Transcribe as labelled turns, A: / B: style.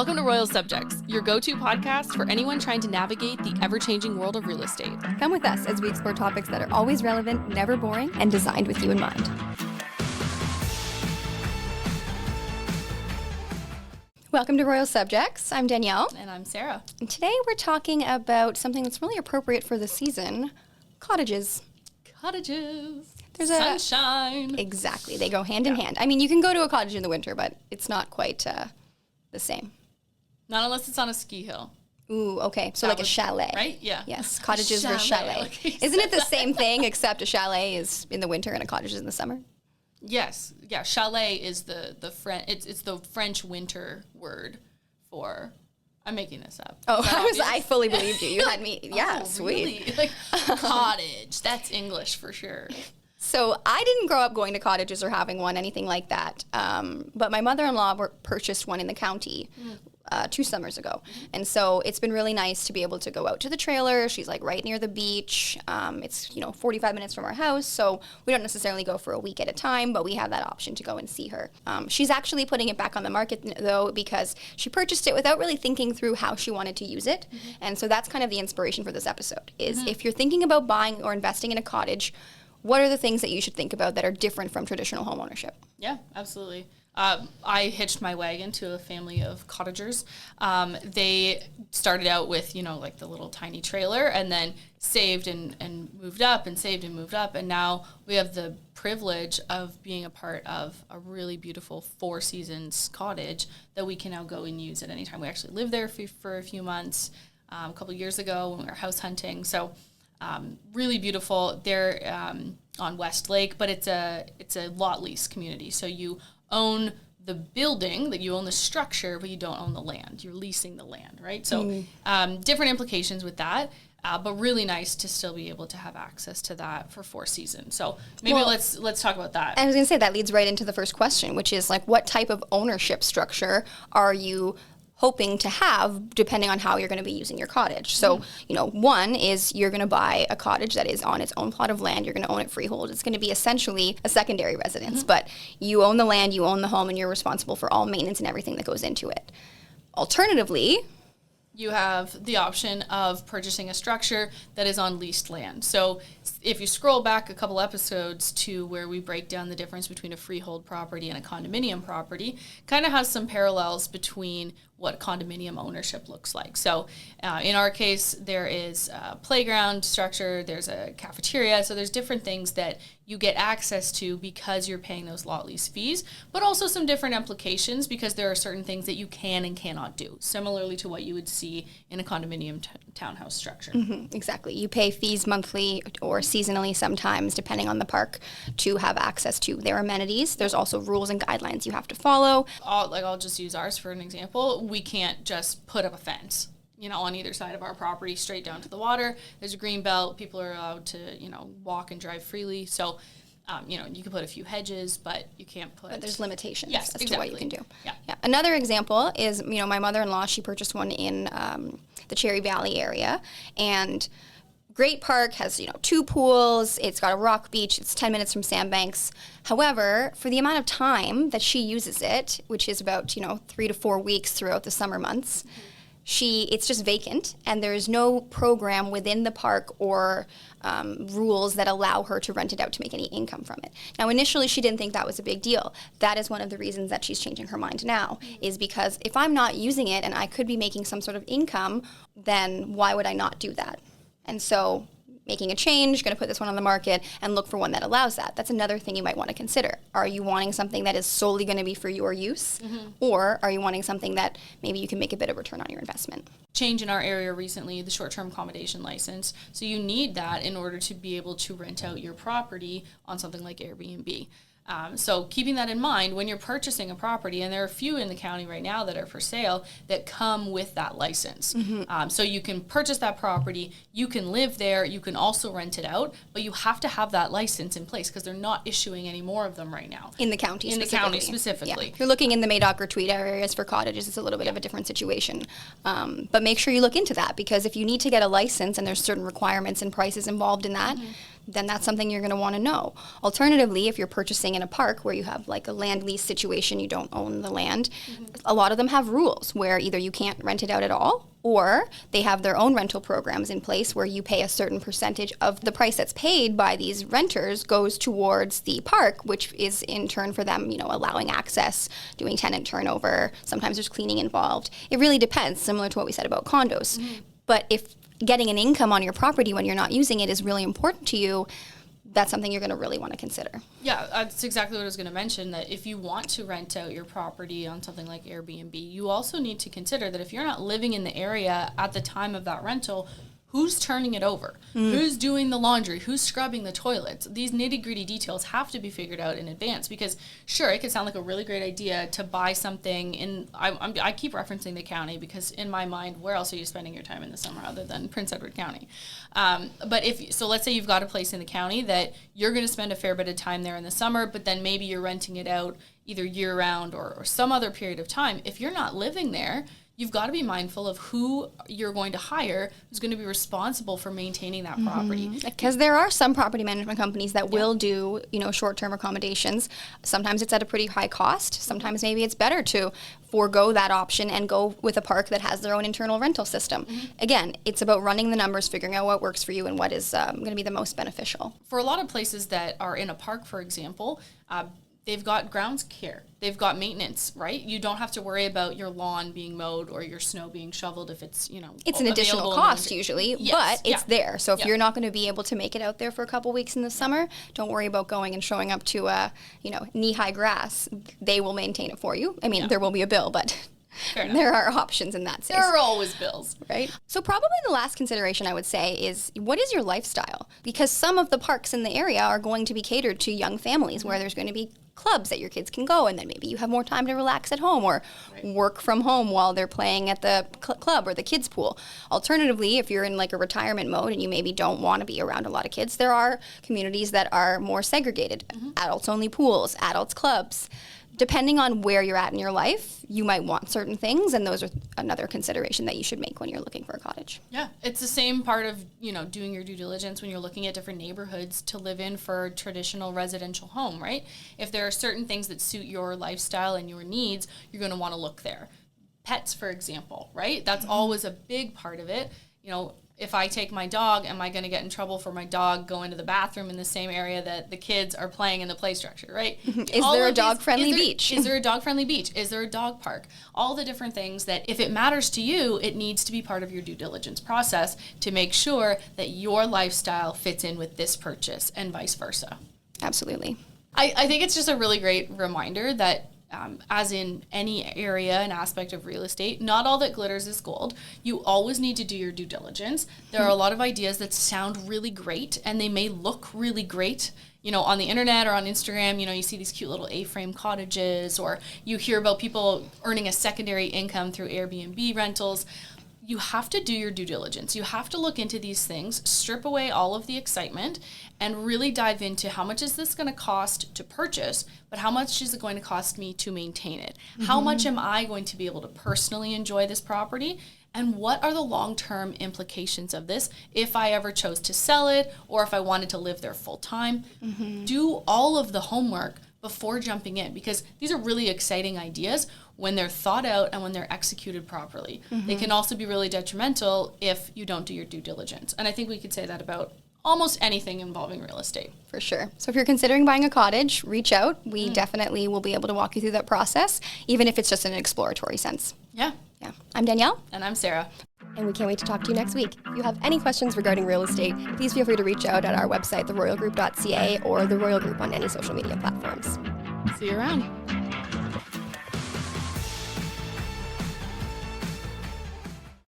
A: Welcome to Royle Subjects, your go-to podcast for anyone trying to navigate the ever-changing world of real estate.
B: Come with us as we explore topics that are always relevant, never boring, and designed with you in mind. Welcome to Royle Subjects. I'm Danielle.
A: And I'm Sarah.
B: And today we're talking about something that's really appropriate for the season, cottages.
A: Cottages.
B: There's
A: sunshine.
B: Exactly. They go hand in hand. I mean, you can go to a cottage in the winter, but it's not quite the same.
A: Not unless it's on a ski hill.
B: Ooh, okay. So like a chalet.
A: Right? Yeah.
B: Yes, cottages versus chalet. Isn't it the same thing, except a chalet is in the winter and a cottage is in the summer?
A: Yes. Yeah, chalet is the it's the French winter word for... I'm making this up.
B: Oh, I fully believed you. You had me. Yeah,
A: oh,
B: sweet.
A: Really? Like cottage. That's English for sure.
B: So I didn't grow up going to cottages or having one, anything like that. But my mother-in-law purchased one in the county 2 summers ago. And so it's been really nice to be able to go out to the trailer. She's like right near the beach. It's 45 minutes from our house. So we don't necessarily go for a week at a time, but we have that option to go and see her. She's actually putting it back on the market though, because she purchased it without really thinking through how she wanted to use it. Mm-hmm. And so that's kind of the inspiration for this episode is if you're thinking about buying or investing in a cottage, what are the things that you should think about that are different from traditional home ownership?
A: Yeah, absolutely. I hitched my wagon to a family of cottagers. They started out with, like the little tiny trailer and then saved and moved up and saved and moved up. And now we have the privilege of being a part of a really beautiful 4 seasons cottage that we can now go and use at any time. We actually lived there for a few months a couple years ago when we were house hunting. So really beautiful. They're on West Lake, but it's a lot lease community. So you own the building, that you own the structure, but you don't own the land. You're leasing the land, right? So different implications with that, but really nice to still be able to have access to that for 4 seasons. So maybe let's talk about that.
B: I was going to say that leads right into the first question, which is like, what type of ownership structure are you hoping to have depending on how you're going to be using your cottage? So, one is you're going to buy a cottage that is on its own plot of land. You're going to own it freehold. It's going to be essentially a secondary residence, but you own the land, you own the home, and you're responsible for all maintenance and everything that goes into it. Alternatively,
A: you have the option of purchasing a structure that is on leased land. So if you scroll back a couple episodes to where we break down the difference between a freehold property and a condominium property, kind of has some parallels between what condominium ownership looks like. So in our case, there is a playground structure, there's a cafeteria, so there's different things that you get access to because you're paying those lot lease fees, but also some different implications because there are certain things that you can and cannot do, similarly to what you would see in a condominium townhouse structure.
B: Mm-hmm, exactly. You pay fees monthly or seasonally sometimes, depending on the park, to have access to their amenities. There's also rules and guidelines you have to follow.
A: I'll just use ours for an example. We can't just put up a fence, on either side of our property straight down to the water. There's a green belt. People are allowed to, walk and drive freely. So, you can put a few hedges, but you can't put...
B: But there's limitations
A: as
B: to what you can do.
A: Yeah.
B: Another example is, my mother-in-law, she purchased one in the Cherry Valley area, and great park, has 2 pools, it's got a rock beach, it's 10 minutes from sandbanks. However, for the amount of time that she uses it, which is about 3 to 4 weeks throughout the summer months, it's just vacant, and there's no program within the park or rules that allow her to rent it out to make any income from it. Now, initially, she didn't think that was a big deal. That is one of the reasons that she's changing her mind now, is because if I'm not using it and I could be making some sort of income, then why would I not do that? And so making a change, going to put this one on the market and look for one that allows that. That's another thing you might want to consider. Are you wanting something that is solely going to be for your use? Or are you wanting something that maybe you can make a bit of return on your investment?
A: Change in our area recently, the short-term accommodation license. So you need that in order to be able to rent out your property on something like Airbnb. So keeping that in mind when you're purchasing a property, and there are a few in the county right now that are for sale that come with that license. So you can purchase that property, you can live there, you can also rent it out, but you have to have that license in place because they're not issuing any more of them right now.
B: In the county specifically. Yeah. If you're looking in the Madoc or Tweed areas for cottages, it's a little bit of a different situation. But make sure you look into that, because if you need to get a license and there's certain requirements and prices involved in that, then that's something you're going to want to know. Alternatively, if you're purchasing in a park where you have like a land lease situation, you don't own the land, a lot of them have rules where either you can't rent it out at all, or they have their own rental programs in place where you pay a certain percentage of the price that's paid by these renters goes towards the park, which is in turn for them, allowing access, doing tenant turnover. Sometimes there's cleaning involved. It really depends, similar to what we said about condos. But if getting an income on your property when you're not using it is really important to you, that's something you're going to really want to consider.
A: Yeah, that's exactly what I was going to mention, that if you want to rent out your property on something like Airbnb, you also need to consider that if you're not living in the area at the time of that rental, who's turning it over? Who's doing the laundry? Who's scrubbing the toilets? These nitty-gritty details have to be figured out in advance, because sure, it could sound like a really great idea to buy something in, I keep referencing the county because in my mind, where else are you spending your time in the summer other than Prince Edward County? But let's say you've got a place in the county that you're going to spend a fair bit of time there in the summer, but then maybe you're renting it out either year-round or some other period of time. If you're not living there, you've got to be mindful of who you're going to hire who's going to be responsible for maintaining that property.
B: Because there are some property management companies that will do, short-term accommodations. Sometimes it's at a pretty high cost. Sometimes maybe it's better to forego that option and go with a park that has their own internal rental system. Again, it's about running the numbers, figuring out what works for you and what is going to be the most beneficial.
A: For a lot of places that are in a park, for example, they've got grounds care. They've got maintenance, right? You don't have to worry about your lawn being mowed or your snow being shoveled if it's,
B: It's an additional cost usually, but it's there. So if you're not going to be able to make it out there for a couple weeks in the summer, don't worry about going and showing up to, knee-high grass. They will maintain it for you. I mean, there will be a bill, but there are options in that sense.
A: There are always bills.
B: Right? So probably the last consideration I would say is, what is your lifestyle? Because some of the parks in the area are going to be catered to young families where there's going to be clubs that your kids can go, and then maybe you have more time to relax at home or work from home while they're playing at the club or the kids pool. Alternatively, if you're in like a retirement mode and you maybe don't want to be around a lot of kids, there are communities that are more segregated. Adults only pools, adults clubs. Depending on where you're at in your life, you might want certain things, and those are another consideration that you should make when you're looking for a cottage.
A: Yeah, it's the same part of, doing your due diligence when you're looking at different neighborhoods to live in for a traditional residential home, right? If there are certain things that suit your lifestyle and your needs, you're going to want to look there. Pets, for example, right? That's always a big part of it. If I take my dog, am I going to get in trouble for my dog going to the bathroom in the same area that the kids are playing in the play structure, right?
B: Is there a dog-friendly beach?
A: Is there a dog-friendly beach? Is there a dog park? All the different things that, if it matters to you, it needs to be part of your due diligence process to make sure that your lifestyle fits in with this purchase and vice versa.
B: Absolutely.
A: I think it's just a really great reminder that as in any area and aspect of real estate, not all that glitters is gold. You always need to do your due diligence. There are a lot of ideas that sound really great, and they may look really great, on the internet or on Instagram. You see these cute little A-frame cottages, or you hear about people earning a secondary income through Airbnb rentals. You have to do your due diligence. You have to look into these things, strip away all of the excitement, and really dive into how much is this going to cost to purchase, but how much is it going to cost me to maintain it? How much am I going to be able to personally enjoy this property? And what are the long-term implications of this if I ever chose to sell it or if I wanted to live there full time? Do all of the homework before jumping in, because these are really exciting ideas when they're thought out and when they're executed properly. They can also be really detrimental if you don't do your due diligence. And I think we could say that about almost anything involving real estate.
B: For sure. So if you're considering buying a cottage, reach out. We definitely will be able to walk you through that process, even if it's just in an exploratory sense.
A: Yeah.
B: I'm Danielle.
A: And I'm Sarah.
C: And we can't wait to talk to you next week. If you have any questions regarding real estate, please feel free to reach out at our website, theroyalgroup.ca, or The Royle Group on any social media platforms.
A: See you around.